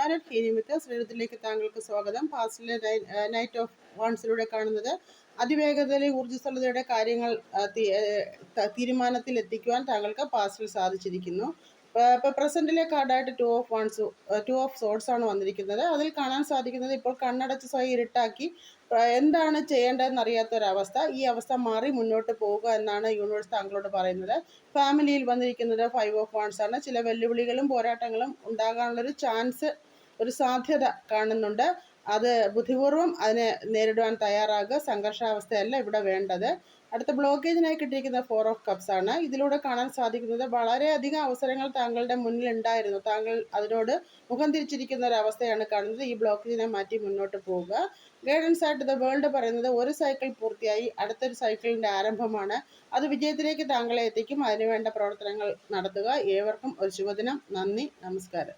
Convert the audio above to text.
നമസ്കാരം. ഹീനിമിത്ത് ശ്രീലത്തിലേക്ക് താങ്കൾക്ക് സ്വാഗതം. പാസ്റ്റിലെ നൈറ്റ് ഓഫ് വൺസിലൂടെ കാണുന്നത് അതിവേഗതയിലെ ഊർജ്ജസ്വലതയുടെ കാര്യങ്ങൾ തീരുമാനത്തിൽ എത്തിക്കുവാൻ താങ്കൾക്ക് പാസ്റ്റിൽ സാധിച്ചിരിക്കുന്നു. ഇപ്പോൾ പ്രസൻറ്റിലെ കാർഡായിട്ട് ടു ഓഫ് സോർട്സ് ആണ് വന്നിരിക്കുന്നത്. അതിൽ കാണാൻ സാധിക്കുന്നത് ഇപ്പോൾ കണ്ണടച്ച് സ്വയം ഇരുട്ടാക്കി എന്താണ് ചെയ്യേണ്ടതെന്ന് അറിയാത്തൊരവസ്ഥ. ഈ അവസ്ഥ മാറി മുന്നോട്ട് പോവുക എന്നാണ് യൂണിവേഴ്സ് താങ്കളോട് പറയുന്നത്. ഫാമിലിയിൽ വന്നിരിക്കുന്നത് 5 ഓഫ് വാൺസ് ആണ്. ചില വെല്ലുവിളികളും പോരാട്ടങ്ങളും ഉണ്ടാകാനുള്ളൊരു ചാൻസ്, ഒരു സാധ്യത കാണുന്നുണ്ട്. അത് ബുദ്ധിപൂർവ്വം അതിനെ നേരിടുവാൻ തയ്യാറാകുക. സംഘർഷാവസ്ഥയല്ല ഇവിടെ വേണ്ടത്. അടുത്ത ബ്ലോക്കേജിനായി കിട്ടിയിരിക്കുന്ന 4 ഓഫ് കപ്സ് ആണ്. ഇതിലൂടെ കാണാൻ സാധിക്കുന്നത് വളരെയധികം അവസരങ്ങൾ താങ്കളുടെ മുന്നിൽ ഉണ്ടായിരുന്നു. താങ്കൾ അതിനോട് മുഖം തിരിച്ചിരിക്കുന്ന ഒരു അവസ്ഥയാണ് കാണുന്നത്. ഈ ബ്ലോക്കേജിനെ മാറ്റി മുന്നോട്ട് പോവുക. ഗൈഡൻസ് ആയിട്ട് ദ വേൾഡ് പറയുന്നത് ഒരു സൈക്കിൾ പൂർത്തിയായി, അടുത്തൊരു സൈക്കിളിൻ്റെ ആരംഭമാണ്. അത് വിജയത്തിലേക്ക് താങ്കളെ എത്തിക്കും. അതിനുവേണ്ട പ്രവർത്തനങ്ങൾ നടത്തുക. ഏവർക്കും ഒരു ശുഭദിനം. നന്ദി, നമസ്കാരം.